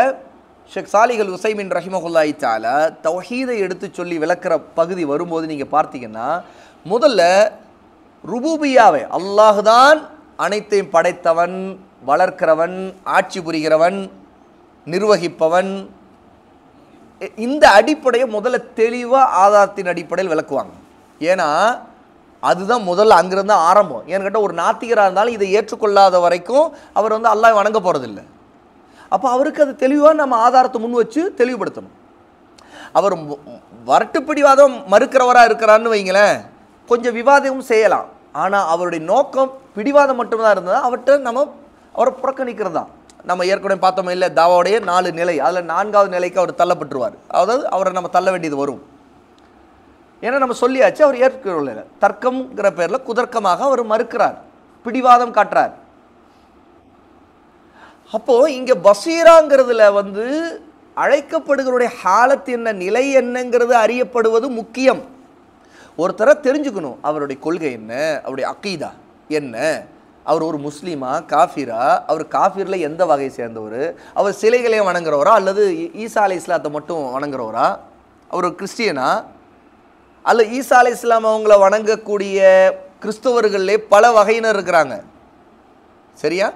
Speaker 1: ஷேக் சாலிஹ் அல் உஸைமீன் ரஹிமஹுல்லாஹி தஆலா தௌஹீதை எடுத்து சொல்லி விளக்குற பகுதி வரும்போது நீங்கள் பார்த்தீங்கன்னா, முதல்ல ருபூபியாவை, அல்லாஹ் தான் அனைத்தையும் படைத்தவன், வளர்க்கிறவன், ஆட்சி புரிகிறவன், நிர்வகிப்பவன், இந்த அடிப்படையை முதல்ல தெளிவாக ஆதாரத்தின் அடிப்படையில் விளக்குவாங்க. ஏன்னா அதுதான் முதல்ல அங்கிருந்து ஆரம்பம். ஏன்னு கேட்டால் ஒரு நாத்திகராக இருந்தாலும் இதை ஏற்றுக்கொள்ளாத வரைக்கும் அவர் வந்து அல்லாஹ் வணங்க போகிறதில்லை. அப்போ அவருக்கு அது தெளிவாக நம்ம ஆதாரத்தை முன் வச்சு தெளிவுபடுத்தணும். அவர் வரட்டுப்பிடிவாதம் மறுக்கிறவராக இருக்கிறான்னு வைங்களேன், கொஞ்சம் விவாதமும் செய்யலாம். ஆனால் அவருடைய நோக்கம் பிடிவாதம் மட்டும்தான் இருந்தது, அவர்கிட்ட நம்ம அவரை புறக்கணிக்கிறது தான். நம்ம ஏற்கனவே பார்த்தோம் இல்லை, தாவாவுடைய 4 நிலை, அதில் 4வது நிலைக்கு அவர் தள்ளப்பட்டுருவார். அதாவது அவரை நம்ம தள்ள வேண்டியது வரும். ஏன்னா நம்ம சொல்லியாச்சு, அவர் ஏற்கனவே தர்க்கம்ங்கிற பேரில் குதர்க்கமாக அவர் மறுக்கிறார், பிடிவாதம் காட்டுறார். அப்போது இங்கே பசீராங்கிறதுல வந்து அழைக்கப்படுகிறவருடைய ஹாலத் என்ன, நிலை என்னங்கிறது அறியப்படுவது முக்கியம். ஒருத்தரை தெரிஞ்சுக்கணும், அவருடைய கொள்கை என்ன, அவருடைய அக்கீதா என்ன, அவர் ஒரு முஸ்லீமா காஃபிரா, அவர் காஃபிரில் எந்த வகையை சேர்ந்தவர், அவர் சிலைகளையும் வணங்குறவரா அல்லது ஈசா அலை இஸ்லாத்தை மட்டும் வணங்குறவரா, அவர் ஒரு கிறிஸ்டியனா, அல்ல ஈசா அலை இஸ்லாம் அவங்கள வணங்கக்கூடிய கிறிஸ்தவர்களே பல வகையினர் இருக்கிறாங்க. சரியா?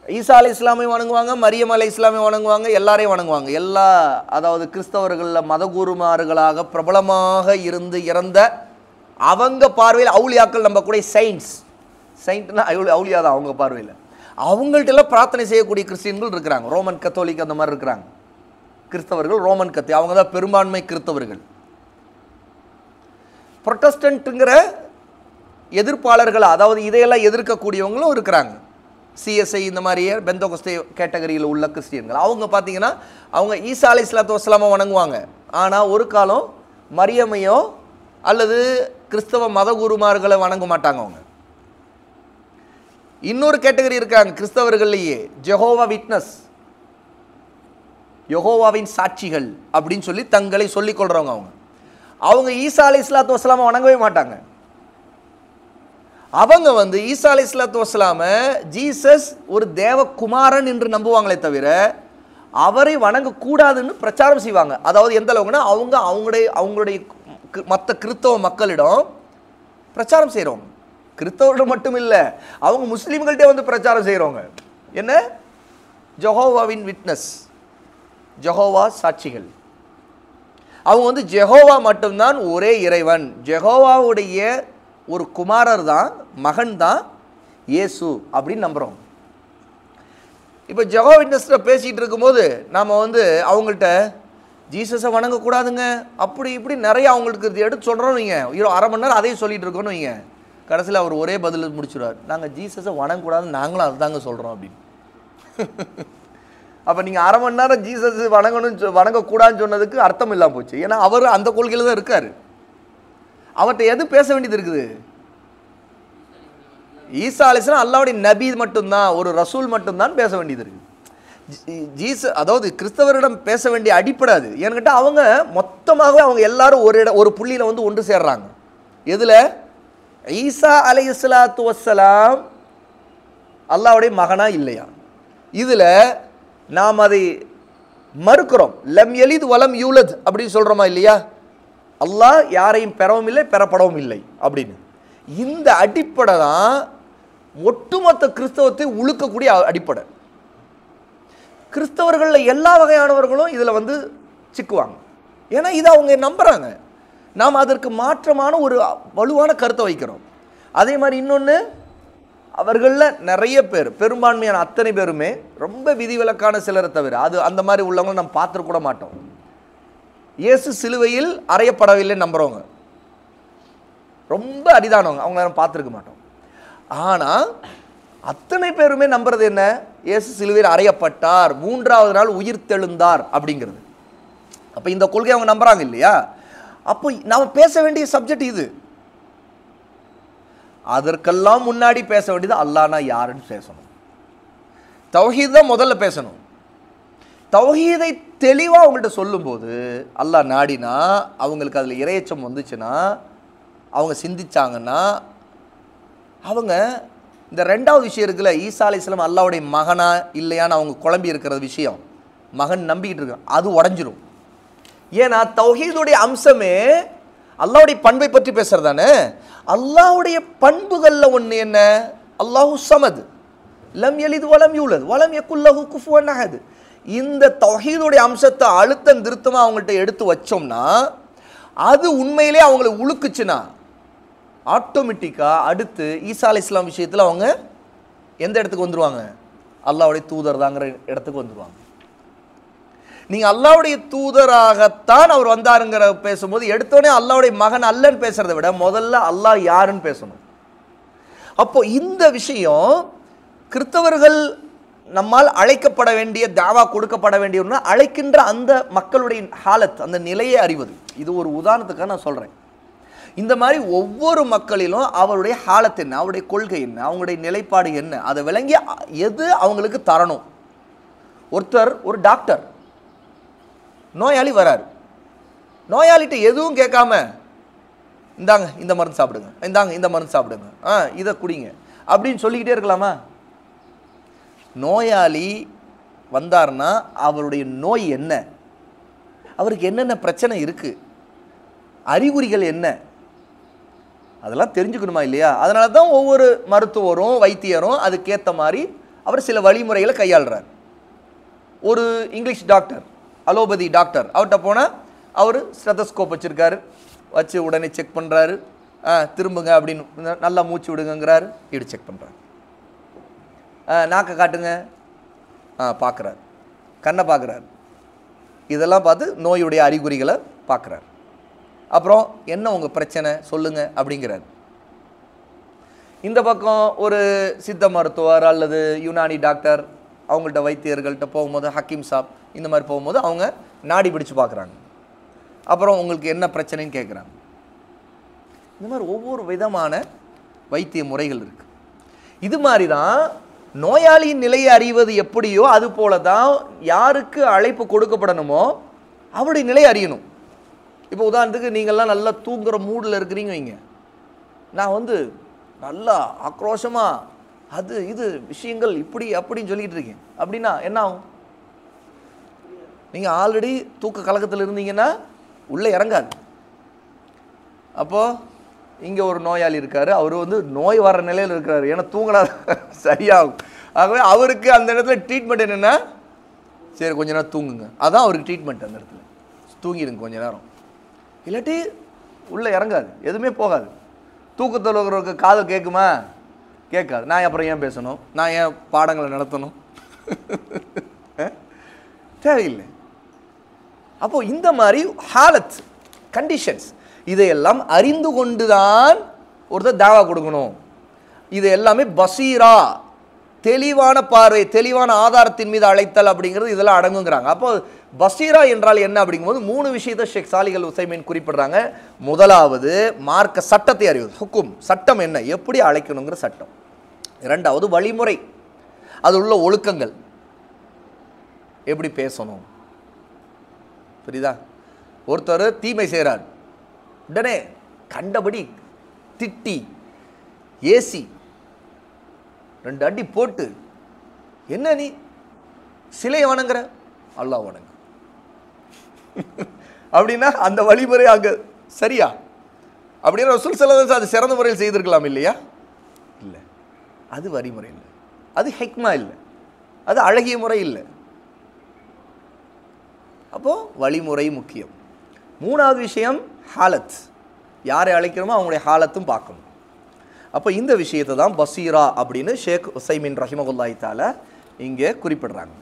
Speaker 1: ஈசா அலை இஸ்லாமையும் வணங்குவாங்க, மரியம் அலை இஸ்லாமையும் வணங்குவாங்க, எல்லாரையும் வணங்குவாங்க. அதாவது கிறிஸ்தவர்களில் மதகுருமார்களாக பிரபலமாக இருந்து இறந்த அவங்க பார்வையில் அவுலியாக்கள் நம்ம கூட செயின்ட்னா அவுலியா தான் அவங்க பார்வையில். அவங்கள்ட்டெல்லாம் பிரார்த்தனை செய்யக்கூடிய கிறிஸ்டியன்கள் இருக்கிறாங்க. ரோமன் கத்தோலிக் அந்த மாதிரி இருக்கிறாங்க. கிறிஸ்தவர்கள் ரோமன் கத்தி அவங்க தான் பெரும்பான்மை கிறிஸ்தவர்கள். புரொட்டஸ்டன்ட்டுங்கிற எதிர்ப்பாளர்கள், அதாவது இதையெல்லாம் எதிர்க்கக்கூடியவங்களும் இருக்கிறாங்க. சிஎஸ்ஐ இந்த மாதிரியே பெந்தோகஸ்தே கேட்டகரியில் உள்ள கிறிஸ்டியன்கள் அவங்க பார்த்தீங்கன்னா அவங்க ஈசா அலை இஸ்லாத்து வஸ்லாமை வணங்குவாங்க. ஆனால் ஒரு காலம் மரியமையோ அல்லது கிறிஸ்தவ மதகுருமார்களை வணங்க மாட்டாங்க. அவங்க இன்னொரு கேட்டகரி இருக்காங்க கிறிஸ்தவர்கள்லேயே, ஜெகோவா விட்னஸ், யெகோவாவின் சாட்சிகள் அப்படின்னு சொல்லி தங்களை சொல்லிக் கொள்றவங்க. அவங்க ஈசா அலை இஸ்லாத்து வஸ்லாமை வணங்கவே மாட்டாங்க. அவங்க ஈசா அலை இஸ்லாத்து வஸ்லாம ஜீசஸ் ஒரு தேவகுமாரன் என்று நம்புவாங்களே தவிர அவரை வணங்கக்கூடாதுன்னு பிரச்சாரம் செய்வாங்க. அதாவது எந்த அளவுக்குன்னா அவங்களுடைய மற்ற கிறிஸ்தவ மக்களிடம் பிரச்சாரம் செய்கிறவங்க. கிறிஸ்தவர்கள் மட்டும் இல்லை, அவங்க முஸ்லீம்கள்ட்டே பிரச்சாரம் செய்கிறவங்க. என்ன? ஜெகோவாவின் விட்னஸ், ஜெகோவா சாட்சிகள். அவங்க ஜெகோவா மட்டும்தான் ஒரே இறைவன், ஜெகோவாவுடைய ஒரு குமாரர் தான், மகன் தான் இயேசு அப்படின்னு நம்புகிறோம். இப்போ ஜெகோவா விட்னஸில் பேசிகிட்டு இருக்கும்போது நாம் அவங்கள்ட்ட ஜீசஸை வணங்கக்கூடாதுங்க அப்படி இப்படி நிறைய அவங்களுக்கு எடுத்து சொல்கிறோம். நீங்கள் அரை மணி நேரம் அதையும் சொல்லிகிட்டு இருக்கோன்னு வைங்க, கடைசியில் அவர் ஒரே பதில் முடிச்சுடுவார், நாங்கள் ஜீசஸை வணங்கக்கூடாதுன்னு நாங்களும் அதை தாங்க சொல்கிறோம் அப்படின்னு. அப்போ நீங்கள் அரை மணி நேரம் ஜீசஸ் வணங்கக்கூடாதுன்னு சொன்னதுக்கு அர்த்தம் இல்லாமல் போச்சு. ஏன்னா அவர் அந்த கொள்கையில் தான் இருக்கார். அவர்கிட்ட எது பேச வேண்டியது இருக்குது? ஈசா அலைஹிஸ்ஸலாம் அல்லாஹ்வுடைய நபி மட்டும்தான், ஒரு ரசூல் மட்டும்தான் பேச வேண்டியது இருக்குது. அதாவது கிறிஸ்தவரிடம் பேச வேண்டிய அடிப்படை அது. ஏன்னு கேட்டால் அவங்க மொத்தமாகவே அவங்க எல்லாரும் ஒரு புள்ளியில் ஒன்று சேர்றாங்க. எதில்? ஈசா அலைஹிஸ்ஸலாத்து வஸ்ஸலாம் அல்லாஹ்வுடைய மகனா இல்லையா? இதில் நாம் அதை மறுக்கிறோம். லம் யலித் வலம் யூலத் அப்படின்னு சொல்கிறோமா இல்லையா? அல்லாஹ் யாரையும் பெறவும் இல்லை பெறப்படவும் இல்லை அப்படின்னு. இந்த அடிப்படை தான் ஒட்டுமொத்த கிறிஸ்தவத்தை உழுக்கக்கூடிய அடிப்படை. கிறிஸ்தவர்களில் எல்லா வகையானவர்களும் இதில் சிக்குவாங்க. ஏன்னா இதை அவங்க நம்புகிறாங்க. நாம் அதற்கு மாற்றமான ஒரு வலுவான கருத்தை வைக்கிறோம். அதே மாதிரி இன்னொன்று, அவர்களில் நிறைய பேர், பெரும்பான்மையான அத்தனை பேருமே ரொம்ப விதிவிலக்கான சிலரை தவிர அந்த மாதிரி உள்ளவங்களும் நம்ம பார்த்துக்கூட மாட்டோம். இயேசு சிலுவையில் அறையப்படவில்லை நம்புறவங்க ரொம்ப அரிதானவங்க, அவங்க நம்ம பார்த்துருக்க மாட்டோம். ஆனால் அத்தனை பேருமே நம்புறது என்ன? இயேசு சிலுவையில் அறையப்பட்டார், 3வது நாள் உயிர் தெழுந்தார் அப்படிங்கிறது. அப்போ இந்த கொள்கை அவங்க நம்புறாங்க இல்லையா? அப்போ நாம் பேச வேண்டிய சப்ஜெக்ட் இது. அதற்கெல்லாம் முன்னாடி பேச வேண்டியது அல்லாஹ்னா யாருன்னு பேசணும். தௌஹீத் தான் முதல்ல பேசணும். தௌஹீதை தெளிவாக அவங்கள்ட்ட சொல்லும்போது அல்லாஹ் நாடினா அவங்களுக்கு அதில் இறையச்சம் வந்துச்சுன்னா, அவங்க சிந்திச்சாங்கன்னா, அவங்க இந்த 2வது விஷயம் இருக்குல்ல, ஈசா அலைஹிஸ்ஸலாம் அல்லாஹ்வுடைய மகனா இல்லையான்னு அவங்க குழம்பி இருக்கிற விஷயம், மகன் நம்பிக்கிட்டு இருக்க, அது உடஞ்சிரும். ஏன்னா தௌஹீதுடைய அம்சமே அல்லாஹ்வுடைய பண்பை பற்றி பேசுறதானே. அல்லாஹ்வுடைய பண்புகளில் ஒன்று என்ன? அல்லாஹு ஸமத், லம் யலித் வலம் யூலத் வலம் யகுல் லஹு குஃபுவன் அஹத். இந்த தௌஹீதுடைய அம்சத்தை அழுத்தம் திருத்தமாக அவங்கள்ட்ட எடுத்து வச்சோம்னா, அது உண்மையிலே அவங்களை உழுக்குச்சுன்னா, ஆட்டோமேட்டிக்காக அடுத்து ஈசா அலைஹிஸ்ஸலாம் விஷயத்தில் அவங்க எந்த இடத்துக்கு வந்துடுவாங்க? அல்லாஹ்வுடைய தூதர் தாங்கிற இடத்துக்கு வந்துடுவாங்க. நீங்கள் அல்லாஹ்வுடைய தூதராகத்தான் அவர் வந்தாருங்கிற பேசும்போது எடுத்தோடனே அல்லாஹ்வுடைய மகன் அல்லன்னு பேசுறதை விட முதல்ல அல்லாஹ் யாருன்னு பேசணும். அப்போ இந்த விஷயம் கிறிஸ்தவர்கள் நம்மால் அழைக்கப்பட வேண்டிய, தாவா கொடுக்கப்பட வேண்டிய அழைக்கின்ற அந்த மக்களுடைய ஹாலத், அந்த நிலையை அறிவது. இது ஒரு உதாரணத்துக்காக நான் சொல்கிறேன். இந்த மாதிரி ஒவ்வொரு மக்களிலும் அவருடைய ஹாலத் என்ன, அவருடைய கொள்கை என்ன, அவங்களுடைய நிலைப்பாடு என்ன, அதை விளங்கி எது அவங்களுக்கு தரணும். ஒருத்தர் ஒரு டாக்டர், நோயாளி வராரு, நோயாளிகிட்ட எதுவும் கேட்காம இந்தாங்க இந்த மருந்து சாப்பிடுங்க, இந்தாங்க இந்த மருந்து சாப்பிடுங்க, இதை குடிங்க அப்படின்னு சொல்லிக்கிட்டே இருக்கலாமா? நோயாளி வந்தார்னா அவருடைய நோய் என்ன, அவருக்கு என்னென்ன பிரச்சனை இருக்குது, அறிகுறிகள் என்ன, அதெல்லாம் தெரிஞ்சுக்கணுமா இல்லையா? அதனால தான் ஒவ்வொரு மருத்துவரும் வைத்தியரும் அதுக்கேற்ற மாதிரி அவர் சில வழிமுறைகளை கையாளுறார். ஒரு இங்கிலீஷ் டாக்டர், அலோபதி டாக்டர், அவர்கிட்ட போனால் அவர் ஸ்டெத்தஸ்கோப் வச்சுருக்காரு, வச்சு உடனே செக் பண்ணுறாரு, திரும்புங்க அப்படின்னு நல்லா மூச்சு விடுங்கிறாரு, இப்படி செக் பண்ணுறாரு. நாக்கை காட்டுங்க, பார்க்குறாரு, கண்ணை பார்க்குறாரு, இதெல்லாம் பார்த்து நோயுடைய அறிகுறிகளை பார்க்குறாரு. அப்புறம் என்ன உங்கள் பிரச்சனை சொல்லுங்கள் அப்படிங்கிறார். இந்த பக்கம் ஒரு சித்த மருத்துவர் அல்லது யுனானி டாக்டர் அவங்கள்ட்ட வைத்தியர்கள்ட்ட போகும்போது, ஹக்கீம் சாப் இந்த மாதிரி போகும்போது அவங்க நாடி பிடிச்சு பார்க்குறாங்க. அப்புறம் உங்களுக்கு என்ன பிரச்சனைன்னு கேட்குறாங்க. இந்த மாதிரி ஒவ்வொரு விதமான வைத்திய முறைகள் இருக்குது. இது மாதிரி தான் நோயாளியின் நிலையை அறிவது எப்படியோ அது போல தான் யாருக்கு அழைப்பு கொடுக்கப்படணுமோ அவருடைய நிலையை அறியணும். இப்போ உதாரணத்துக்கு நீங்கள்லாம் நல்லா தூங்குகிற மூடில் இருக்கிறீங்க வைங்க, நான் நல்லா ஆக்ரோஷமாக அது இது விஷயங்கள் இப்படி அப்படின்னு சொல்லிகிட்டு இருக்கேன் அப்படின்னா என்ன ஆகும்? நீங்கள் ஆல்ரெடி தூக்க கலக்கத்தில் இருந்தீங்கன்னா உள்ளே இறங்காது. அப்போது இங்கே ஒரு நோயாளி இருக்கார், அவர் நோய் வர நிலையில் இருக்கிறார், ஏன்னா தூங்கினா சரியாகும். ஆகவே அவருக்கு அந்த இடத்துல ட்ரீட்மெண்ட் என்னென்னா, சரி கொஞ்ச நேரம் தூங்குங்க, அதான் அவருக்கு ட்ரீட்மெண்ட். அந்த இடத்துல தூங்கிடுங்க கொஞ்ச நேரம், இல்லாட்டி உள்ளே இறங்காது, எதுவுமே போகாது. தூக்கத்தில் இருக்கிறவருக்கு காதல் கேட்குமா? கேட்காது. நான் அப்புறம் ஏன் பேசணும், நான் ஏன் பாடங்களை நடத்தணும்? தேவையில்லை. அப்போது இந்த மாதிரி ஹாலத் கண்டிஷன்ஸ் இதையெல்லாம் அறிந்து கொண்டு தான் ஒருத்தர் தாவா கொடுக்கணும். இது எல்லாமே பசீரா, தெளிவான பார்வை, தெளிவான ஆதாரத்தின் மீது அழைத்தல் அப்படிங்கிறது இதெல்லாம் அடங்குங்கிறாங்க. அப்போ பசீரா என்றால் என்ன அப்படிங்கும்போது 3 விஷயத்தை ஷேக் சாலிஹ் அல் உசைமீன் குறிப்பிடுறாங்க. முதலாவது மார்க்க சட்டத்தை அறிவது, ஹுக்கும், சட்டம் என்ன, எப்படி அழைக்கணுங்கிற சட்டம். இரண்டாவது வழிமுறை, அது உள்ள ஒழுக்கங்கள், எப்படி பேசணும். புரியுதா? ஒருத்தர் தீமை செய்கிறார், உடனே கண்டபடி திட்டி ஏசி 2 அடி போட்டு, என்ன நீ சிலையை வணங்குற, அல்லாஹ் வணங்கு அப்படின்னா அந்த வழிமுறை அங்கே சரியா? அப்படின்னா ரசூல் ஸல்லல்லாஹு அலைஹி வஸல்லம் அது சிறந்த முறையில் செய்திருக்கலாம் இல்லையா? இல்லை, அது வழிமுறை இல்லை, அது ஹிக்மா இல்லை, அது அழகிய முறை இல்லை. அப்போது வழிமுறை முக்கியம். 3வது விஷயம் ஹாலத், யாரை அழைக்கிறோமோ அவங்களுடைய ஹாலத்தும் பார்க்கணும். அப்போ இந்த விஷயத்தை தான் பசீரா அப்படின்னு ஷேக் உசைமீன் ரஹிமஹுல்லாஹி தஆலா இங்கே குறிப்பிடுறாங்க.